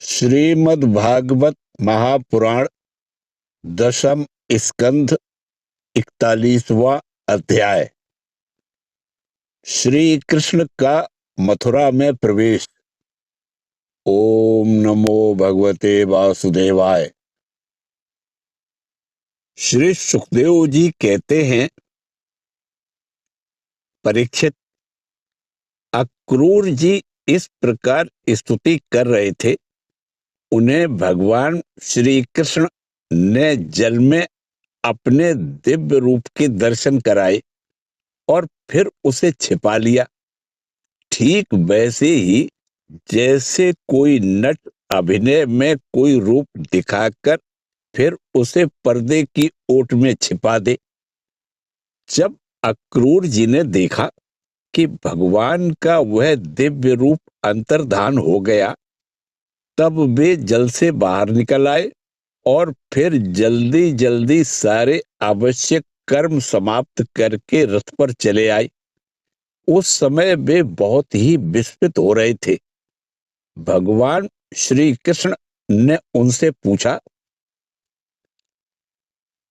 श्रीमद् भागवत महापुराण दशम स्कंध 41वां अध्याय। श्री कृष्ण का मथुरा में प्रवेश। ओम नमो भगवते वासुदेवाय। श्री सुखदेव जी कहते हैं, परीक्षित, अक्रूर जी इस प्रकार स्तुति कर रहे थे। उन्हें भगवान श्री कृष्ण ने जल में अपने दिव्य रूप के दर्शन कराए और फिर उसे छिपा लिया। ठीक वैसे ही जैसे कोई नट अभिनय में कोई रूप दिखाकर फिर उसे पर्दे की ओट में छिपा दे। जब अक्रूर जी ने देखा कि भगवान का वह दिव्य रूप अंतर्धान हो गया, तब वे जल से बाहर निकल आए और फिर जल्दी जल्दी सारे आवश्यक कर्म समाप्त करके रथ पर चले आए। उस समय वे बहुत ही विस्मित हो रहे थे। भगवान श्री कृष्ण ने उनसे पूछा,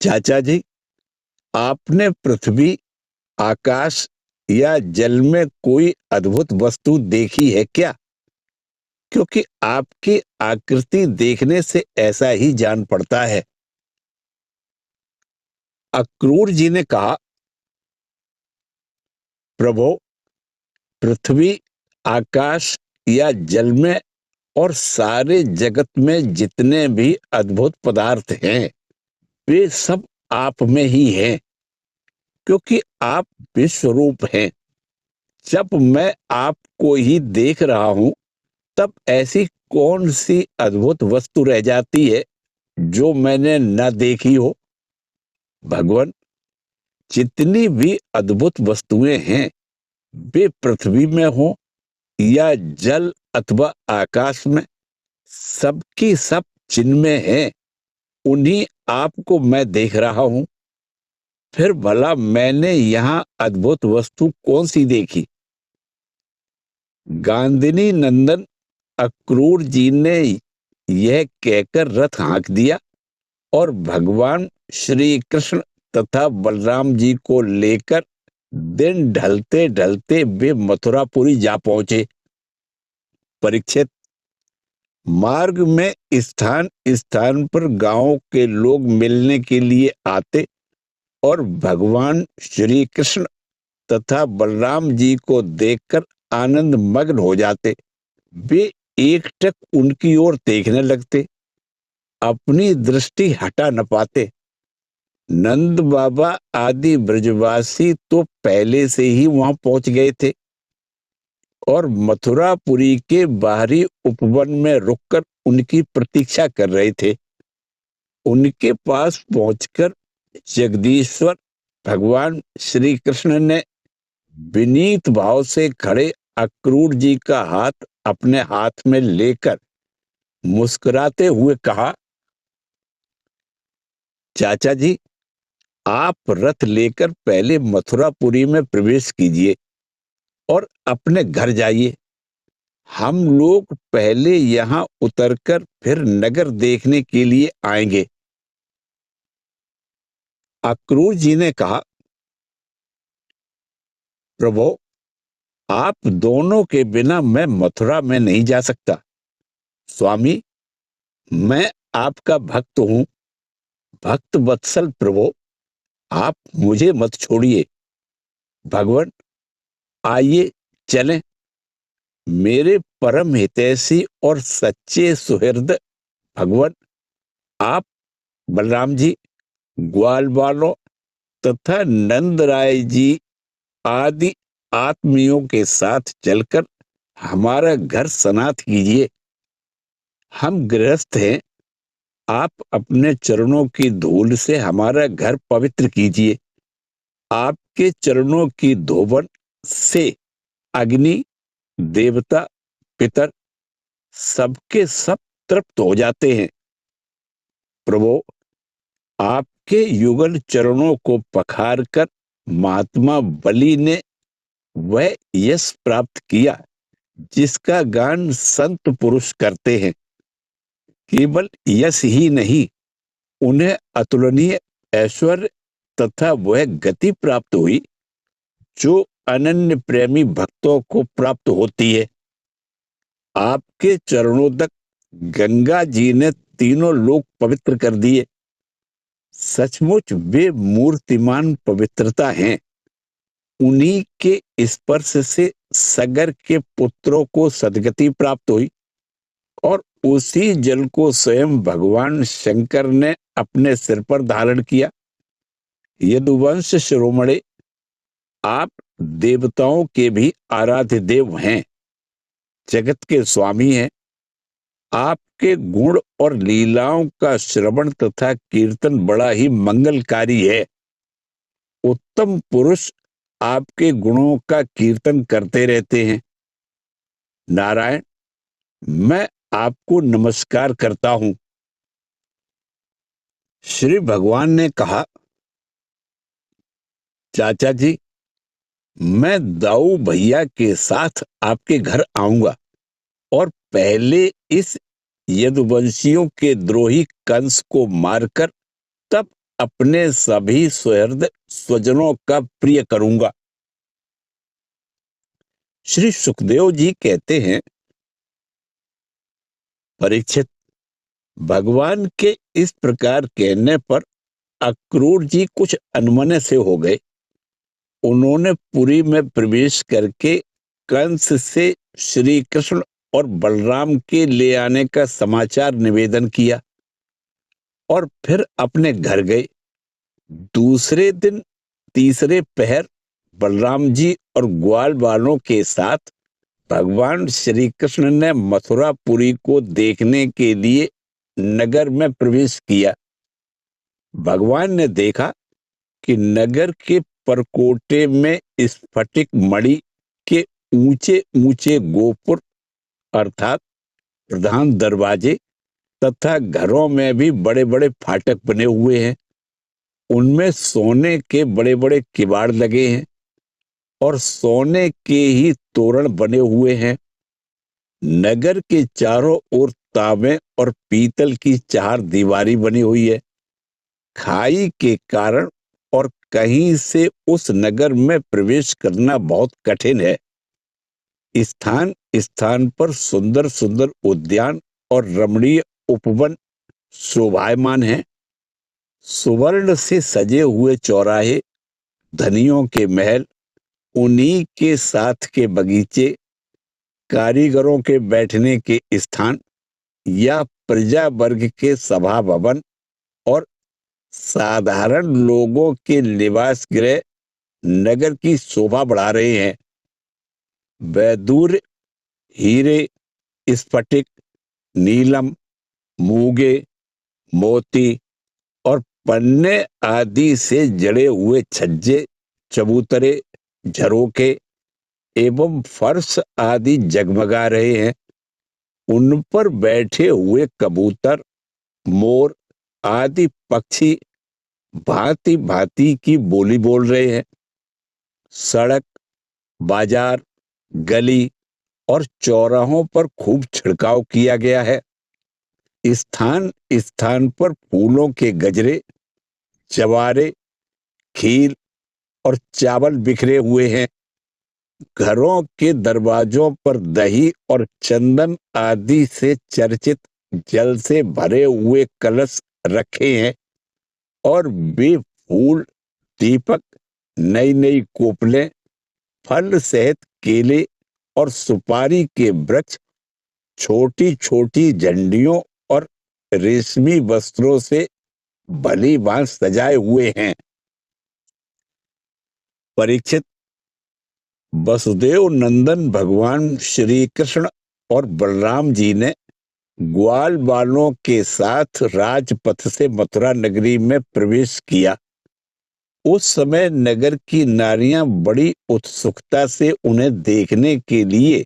चाचा जी, आपने पृथ्वी, आकाश या जल में कोई अद्भुत वस्तु देखी है क्या? क्योंकि आपकी आकृति देखने से ऐसा ही जान पड़ता है। अक्रूर जी ने कहा, प्रभो, पृथ्वी, आकाश या जल में और सारे जगत में जितने भी अद्भुत पदार्थ हैं, वे सब आप में ही हैं, क्योंकि आप विश्वरूप हैं। जब मैं आपको ही देख रहा हूं, तब ऐसी कौन सी अद्भुत वस्तु रह जाती है जो मैंने न देखी हो? भगवान, जितनी भी अद्भुत वस्तुएं हैं, वे पृथ्वी में हो या जल अथवा आकाश में, सबकी सब जिनमें है, उन्हीं आपको मैं देख रहा हूं। फिर भला मैंने यहाँ अद्भुत वस्तु कौन सी देखी? गांधिनी नंदन अक्रूर जी ने यह कहकर रथ हाँक दिया और भगवान श्री कृष्ण तथा बलराम जी को लेकर दिन ढलते ढलते वे मथुरापुरी जा पहुंचे। परीक्षित, मार्ग में स्थान स्थान पर गांवों के लोग मिलने के लिए आते और भगवान श्री कृष्ण तथा बलराम जी को देखकर आनंद मग्न हो जाते। वे एकटक उनकी ओर देखने लगते, अपनी दृष्टि हटा न पाते। नंद बाबा आदि ब्रजवासी तो पहले से ही वहां पहुंच गए थे और मथुरापुरी के बाहरी उपवन में रुककर उनकी प्रतीक्षा कर रहे थे। उनके पास पहुंचकर जगदीश्वर भगवान श्री कृष्ण ने विनीत भाव से खड़े अक्रूर जी का हाथ अपने हाथ में लेकर मुस्कुराते हुए कहा, चाचा जी, आप रथ लेकर पहले मथुरापुरी में प्रवेश कीजिए और अपने घर जाइए। हम लोग पहले यहाँ उतरकर फिर नगर देखने के लिए आएंगे। अक्रूर जी ने कहा, प्रभु, आप दोनों के बिना मैं मथुरा में नहीं जा सकता। स्वामी, मैं आपका भक्त हूं। भक्त वत्सल प्रभु, आप मुझे मत छोड़िए। भगवान, आइए चलें। मेरे परम हितैषी और सच्चे सुहृद भगवान, आप बलराम जी, ग्वाल वालों तथा नंद राय जी आदि आत्मियों के साथ चलकर हमारा घर सनाथ कीजिए। हम गृहस्थ हैं, आप अपने चरणों की धूल से हमारा घर पवित्र कीजिए। आपके चरणों की धोवन से अग्नि, देवता, पितर सबके सब तृप्त हो जाते हैं। प्रभु, आपके युगल चरणों को पखार कर महात्मा बलि ने वह यश प्राप्त किया जिसका गान संत पुरुष करते हैं। केवल यश ही नहीं, उन्हें अतुलनीय ऐश्वर्य तथा वह गति प्राप्त हुई जो अनन्य प्रेमी भक्तों को प्राप्त होती है। आपके चरणों तक गंगा जी ने तीनों लोक पवित्र कर दिए। सचमुच वे मूर्तिमान पवित्रता हैं। उन्हीं के स्पर्श से सगर के पुत्रों को सदगति प्राप्त हुई और उसी जल को स्वयं भगवान शंकर ने अपने सिर पर धारण किया। यदुवंश शिरोमणि, आप देवताओं के भी आराध्य देव हैं, जगत के स्वामी हैं। आपके गुण और लीलाओं का श्रवण तथा कीर्तन बड़ा ही मंगलकारी है। उत्तम पुरुष आपके गुणों का कीर्तन करते रहते हैं। नारायण, मैं आपको नमस्कार करता हूं। श्री भगवान ने कहा, चाचा जी, मैं दाऊ भैया के साथ आपके घर आऊंगा और पहले इस यदुवंशियों के द्रोही कंस को मारकर तब अपने सभी सुहृद स्वजनों का प्रिय करूंगा। श्री सुखदेव जी कहते हैं, परीक्षित, भगवान के इस प्रकार कहने पर अक्रूर जी कुछ अनमने से हो गए। उन्होंने पुरी में प्रवेश करके कंस से श्री कृष्ण और बलराम के ले आने का समाचार निवेदन किया और फिर अपने घर गए। दूसरे दिन तीसरे पहर बलराम जी और ग्वाल वालों के साथ भगवान श्री कृष्ण ने मथुरापुरी को देखने के लिए नगर में प्रवेश किया। भगवान ने देखा कि नगर के परकोटे में स्फटिक मणि के ऊंचे ऊंचे गोपुर अर्थात प्रधान दरवाजे तथा घरों में भी बड़े बड़े फाटक बने हुए हैं। उनमें सोने के बड़े बड़े किवाड़ लगे हैं और सोने के ही तोरण बने हुए हैं। नगर के चारों ओर तांबे और पीतल की चार दीवारी बनी हुई है। खाई के कारण और कहीं से उस नगर में प्रवेश करना बहुत कठिन है। स्थान स्थान पर सुंदर सुंदर उद्यान और रमणीय उपवन शोभायमान हैं। सुवर्ण से सजे हुए चौराहे, धनियों के महल, उन्हीं के साथ के बगीचे, कारीगरों के बैठने के स्थान या प्रजा वर्ग के सभा भवन और साधारण लोगों के निवास गृह नगर की शोभा बढ़ा रहे हैं। वैदूर्य, हीरे, स्फटिक, नीलम, मूंगे, मोती और पन्ने आदि से जड़े हुए छज्जे, चबूतरे, झरोखे एवं फर्श आदि जगमगा रहे हैं। उन पर बैठे हुए कबूतर, मोर आदि पक्षी भांति भांति की बोली बोल रहे हैं। सड़क, बाजार, गली और चौराहों पर खूब छिड़काव किया गया है। स्थान स्थान पर फूलों के गजरे, जवारे, खीर और चावल बिखरे हुए हैं। घरों के दरवाजों पर दही और चंदन आदि से चर्चित जल से भरे हुए कलश रखे हैं और वे फूल, दीपक, नई नई कोपलें, फल सहित केले और सुपारी के वृक्ष छोटी छोटी झंडियों और रेशमी वस्त्रों से भली भांति सजाए हुए हैं। परीक्षित, वसुदेव नंदन भगवान श्री कृष्ण और बलराम जी ने ग्वाल वालों के साथ राजपथ से मथुरा नगरी में प्रवेश किया। उस समय नगर की नारियां बड़ी उत्सुकता से उन्हें देखने के लिए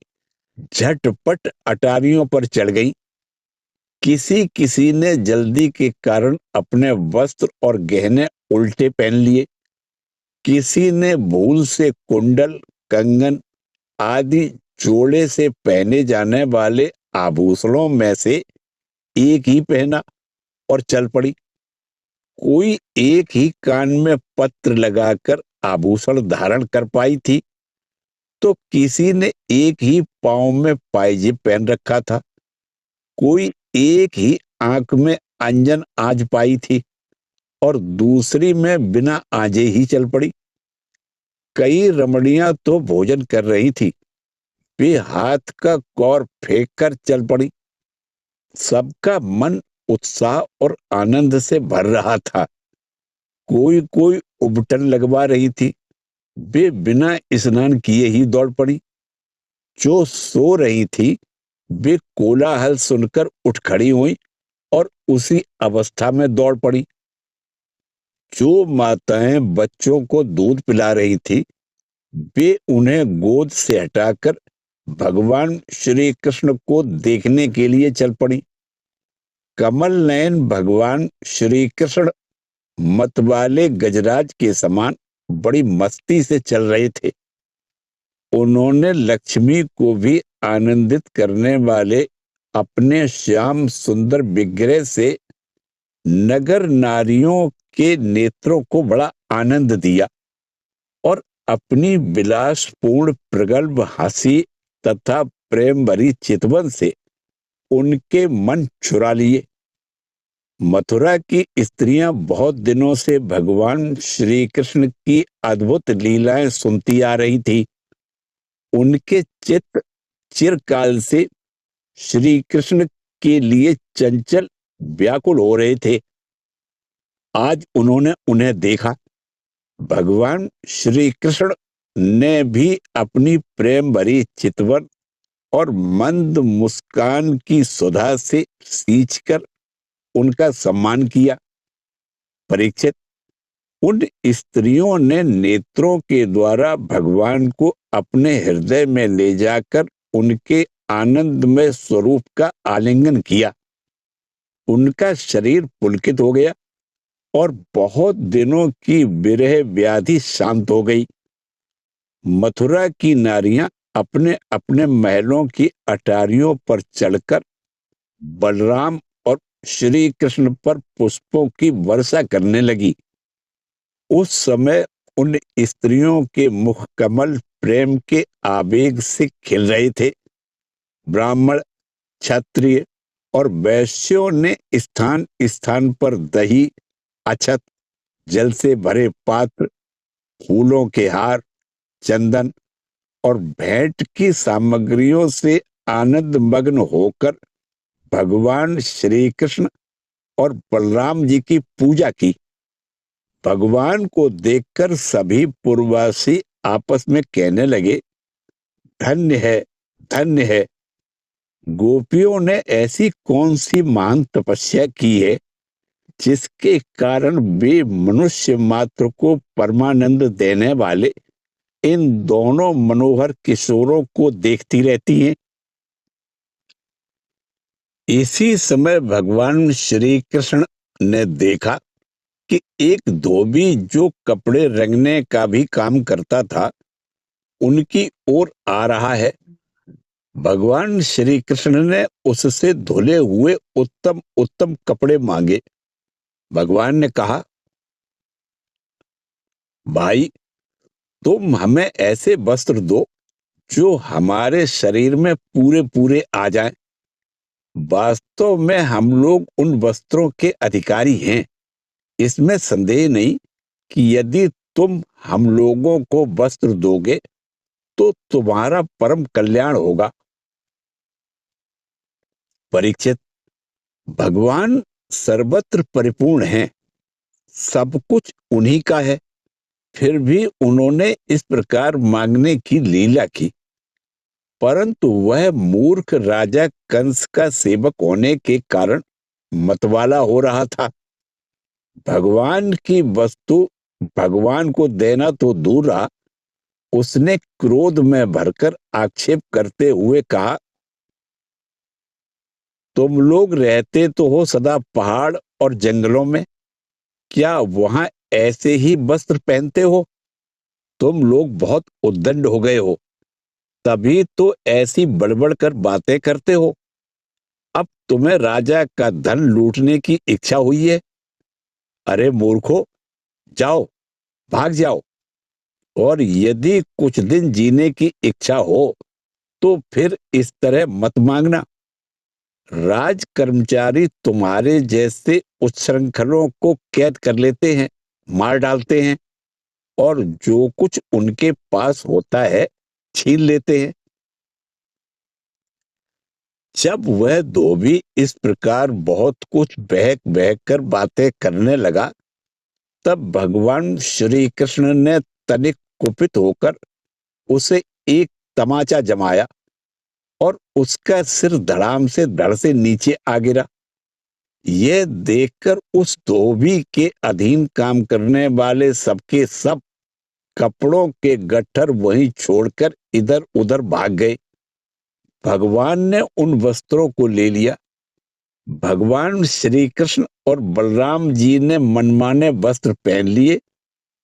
झटपट अटारियों पर चढ़ गईं। किसी किसी ने जल्दी के कारण अपने वस्त्र और गहने उल्टे पहन लिए। किसी ने भूल से कुंडल, कंगन आदि जोड़े से पहने जाने वाले आभूषणों में से एक ही पहना और चल पड़ी। कोई एक ही कान में पत्र लगाकर आभूषण धारण कर पाई थी, तो किसी ने एक ही पांव में पायजेब पहन रखा था। कोई एक ही आंख में अंजन आज पाई थी और दूसरी में बिना आजे ही चल पड़ी। कई रमणियां तो भोजन कर रही थी, वे हाथ का कौर फेंक कर चल पड़ी। सबका मन उत्साह और आनंद से भर रहा था। कोई कोई उबटन लगवा रही थी, वे बिना स्नान किए ही दौड़ पड़ी। जो सो रही थी, वे कोलाहल सुनकर उठ खड़ी हुई और उसी अवस्था में दौड़ पड़ी। जो माताएं बच्चों को दूध पिला रही थी, वे उन्हें गोद से हटाकर भगवान श्री कृष्ण को देखने के लिए चल पड़ी। कमल नयन भगवान श्री कृष्ण मतवाले गजराज के समान बड़ी मस्ती से चल रहे थे। उन्होंने लक्ष्मी को भी आनंदित करने वाले अपने श्याम सुंदर विग्रह से नगर नारियों के नेत्रों को बड़ा आनंद दिया और अपनी विलासपूर्ण प्रगल्भ हंसी तथा प्रेम भरी चितवन से उनके मन चुरा लिए। मथुरा की स्त्रियां बहुत दिनों से भगवान श्री कृष्ण की अद्भुत लीलाएं सुनती आ रही थी। उनके चित्त चिरकाल से श्री कृष्ण के लिए चंचल व्याकुल हो रहे थे। आज उन्होंने उन्हें देखा। भगवान श्री कृष्ण ने भी अपनी प्रेम भरी चितवन और मंद मुस्कान की सुधा से सींचकर उनका सम्मान किया। परीक्षित, उन स्त्रियों ने नेत्रों के द्वारा भगवान को अपने हृदय में ले जाकर उनके आनंदमय स्वरूप का आलिंगन किया। उनका शरीर पुलकित हो गया और बहुत दिनों की विरह व्याधि शांत हो गई। मथुरा की नारियां अपने अपने महलों की अटारियों पर चढ़कर बलराम और श्री कृष्ण पर पुष्पों की वर्षा करने लगी। उस समय उन स्त्रियों के मुख कमल प्रेम के आवेग से खिल रहे थे। ब्राह्मण, क्षत्रिय और वैश्यों ने स्थान स्थान पर दही, अक्षत, जल से भरे पात्र, फूलों के हार, चंदन और भेंट की सामग्रियों से आनंद मग्न होकर भगवान श्री कृष्ण और बलराम जी की पूजा की। भगवान को देखकर सभी पूर्ववासी आपस में कहने लगे, धन्य है, धन्य है। गोपियों ने ऐसी कौन सी महान तपस्या की है जिसके कारण वे मनुष्य मात्र को परमानंद देने वाले इन दोनों मनोहर किशोरों को देखती रहती हैं। इसी समय भगवान श्री कृष्ण ने देखा कि एक धोबी जो कपड़े रंगने का भी काम करता था, उनकी ओर आ रहा है। भगवान श्री कृष्ण ने उससे धुले हुए उत्तम उत्तम कपड़े मांगे। भगवान ने कहा, भाई, तुम हमें ऐसे वस्त्र दो जो हमारे शरीर में पूरे पूरे आ जाएं। वास्तव में हम लोग उन वस्त्रों के अधिकारी हैं। इसमें संदेह नहीं कि यदि तुम हम लोगों को वस्त्र दोगे तो तुम्हारा परम कल्याण होगा। परीक्षित, भगवान सर्वत्र परिपूर्ण हैं, सब कुछ उन्हीं का है, फिर भी उन्होंने इस प्रकार मांगने की लीला की। परंतु वह मूर्ख राजा कंस का सेवक होने के कारण मतवाला हो रहा था। भगवान की वस्तु भगवान को देना तो दूर रहा, उसने क्रोध में भरकर आक्षेप करते हुए कहा, तुम लोग रहते तो हो सदा पहाड़ और जंगलों में, क्या वहां ऐसे ही वस्त्र पहनते हो? तुम लोग बहुत उद्दंड हो गए हो, तभी तो ऐसी बड़बड़ कर बातें करते हो। अब तुम्हें राजा का धन लूटने की इच्छा हुई है? अरे मूर्खो, जाओ, भाग जाओ। और यदि कुछ दिन जीने की इच्छा हो तो फिर इस तरह मत मांगना। राज कर्मचारी तुम्हारे जैसे उच्छृंखलों को कैद कर लेते हैं, मार डालते हैं और जो कुछ उनके पास होता है छीन लेते हैं। जब वह धोबी इस प्रकार बहुत कुछ बहक बहक कर बातें करने लगा, तब भगवान श्री कृष्ण ने तनिक कुपित होकर उसे एक तमाचा जमाया और उसका सिर धड़ाम से धड़ से नीचे आ गिरा। यह देखकर उस धोबी के अधीन काम करने वाले सबके सब कपड़ों के गट्ठर वहीं छोड़कर इधर उधर भाग गए। भगवान ने उन वस्त्रों को ले लिया। भगवान श्री कृष्ण और बलराम जी ने मनमाने वस्त्र पहन लिए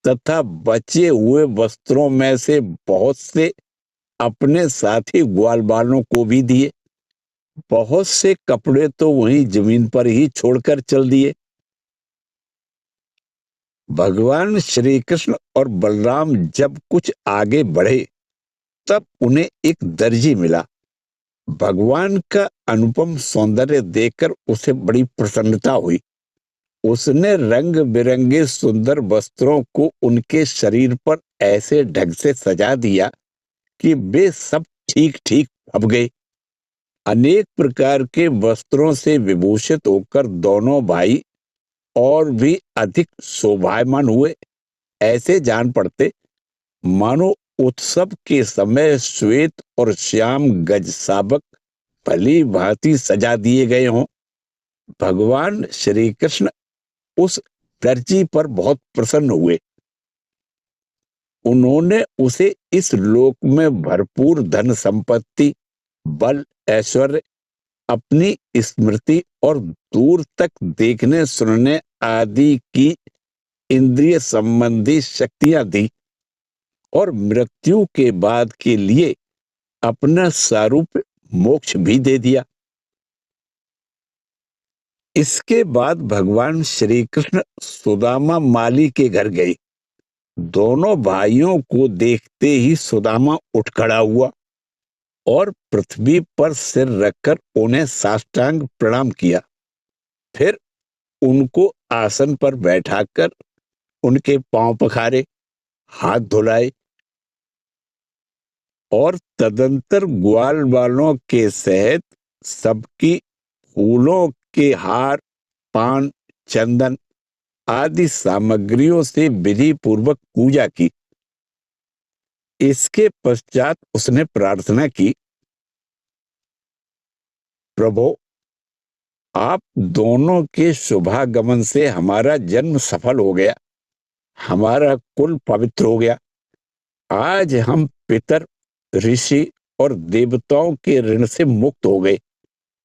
तथा बचे हुए वस्त्रों में से बहुत से अपने साथी ग्वालवालों को भी दिए। बहुत से कपड़े तो वहीं जमीन पर ही छोड़कर चल दिए। भगवान श्री कृष्ण और बलराम जब कुछ आगे बढ़े तब उन्हें एक दर्जी मिला। भगवान का अनुपम सौंदर्य देखकर उसे बड़ी प्रसन्नता हुई। उसने रंग बिरंगे सुंदर वस्त्रों को उनके शरीर पर ऐसे ढंग से सजा दिया कि वे सब ठीक ठीक फब गए। अनेक प्रकार के वस्त्रों से विभूषित होकर दोनों भाई और भी अधिक शोभायमान हुए। ऐसे जान पड़ते मानो उत्सव के समय श्वेत और श्याम गज साबक भली भांति सजा दिए गए हों। भगवान श्री कृष्ण उस दर्जी पर बहुत प्रसन्न हुए। उन्होंने उसे इस लोक में भरपूर धन संपत्ति, बल, ऐश्वर्य, अपनी स्मृति और दूर तक देखने सुनने आदि की इंद्रिय संबंधी शक्तियां दी और मृत्यु के बाद के लिए अपना सारूप मोक्ष भी दे दिया। इसके बाद भगवान श्री कृष्ण सुदामा माली के घर गए। दोनों भाइयों को देखते ही सुदामा उठ खड़ा हुआ और पृथ्वी पर सिर रखकर उन्हें साष्टांग प्रणाम किया। फिर उनको आसन पर बैठाकर उनके पांव पखारे, हाथ धुलाए और तदंतर ग्वाल वालों के सहित सबकी फूलों के हार, पान, चंदन आदि सामग्रियों से विधि पूर्वक पूजा की। इसके पश्चात उसने प्रार्थना की, प्रभो, आप दोनों के शुभागमन से हमारा जन्म सफल हो गया, हमारा कुल पवित्र हो गया। आज हम पितर, ऋषि और देवताओं के ऋण से मुक्त हो गए।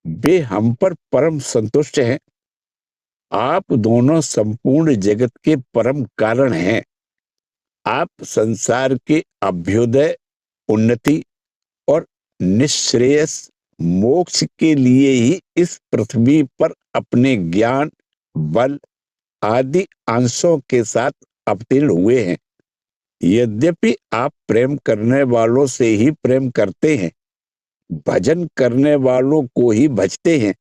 वे हम पर परम संतुष्ट हैं। आप दोनों संपूर्ण जगत के परम कारण हैं। आप संसार के अभ्युदय, उन्नति और निश्रेयस मोक्ष के लिए ही इस पृथ्वी पर अपने ज्ञान, बल आदि अंशों के साथ अवतीर्ण हुए हैं। यद्यपि आप प्रेम करने वालों से ही प्रेम करते हैं, भजन करने वालों को ही भजते हैं,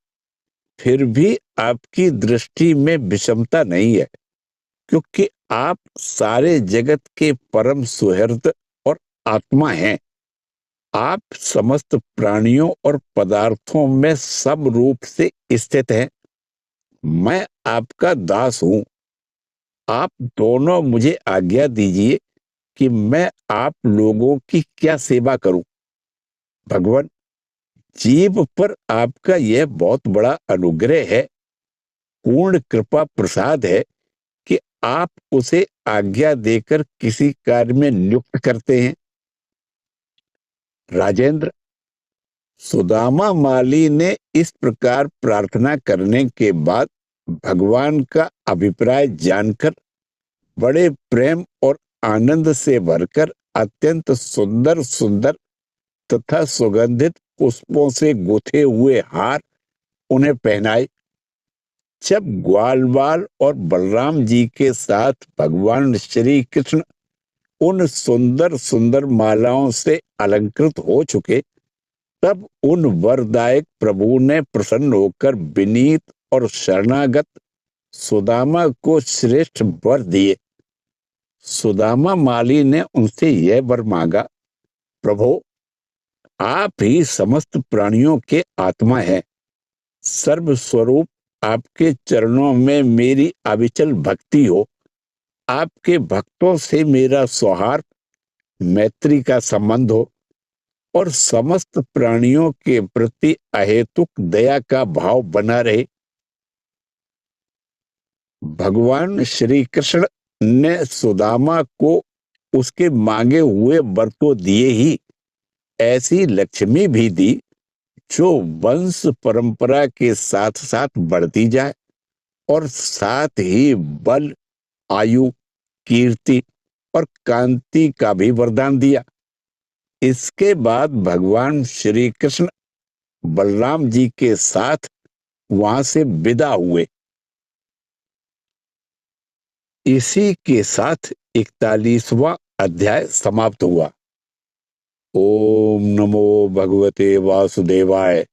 फिर भी आपकी दृष्टि में विषमता नहीं है, क्योंकि आप सारे जगत के परम सुहृद और आत्मा हैं। आप समस्त प्राणियों और पदार्थों में सब रूप से स्थित हैं। मैं आपका दास हूं। आप दोनों मुझे आज्ञा दीजिए कि मैं आप लोगों की क्या सेवा करूं। भगवान, जीव पर आपका यह बहुत बड़ा अनुग्रह है, पूर्ण कृपा प्रसाद है कि आप उसे आज्ञा देकर किसी कार्य में नियुक्त करते हैं। राजेंद्र, सुदामा माली ने इस प्रकार प्रार्थना करने के बाद भगवान का अभिप्राय जानकर बड़े प्रेम और आनंद से भरकर अत्यंत सुंदर सुंदर तथा सुगंधित पुष्पों से गुथे हुए हार उन्हें पहनाए। जब ग्वाल बाल और बलराम जी के साथ भगवान श्री कृष्ण उन सुंदर सुंदर मालाओं से अलंकृत हो चुके, तब उन वरदायक प्रभु ने प्रसन्न होकर विनीत और शरणागत सुदामा को श्रेष्ठ वर दिए। सुदामा माली ने उनसे यह वर मांगा, प्रभु, आप ही समस्त प्राणियों के आत्मा हैं। सर्वस्वरूप आपके चरणों में मेरी अविचल भक्ति हो। आपके भक्तों से मेरा सौहार्द, मैत्री का संबंध हो और समस्त प्राणियों के प्रति अहेतुक दया का भाव बना रहे। भगवान श्री कृष्ण ने सुदामा को उसके मांगे हुए वर तो दिए ही, ऐसी लक्ष्मी भी दी जो वंश परंपरा के साथ साथ बढ़ती जाए और साथ ही बल, आयु, कीर्ति और कांति का भी वरदान दिया। इसके बाद भगवान श्री कृष्ण बलराम जी के साथ वहां से विदा हुए। इसी के साथ 41वां अध्याय समाप्त हुआ। ओम नमो भगवते वासुदेवाय।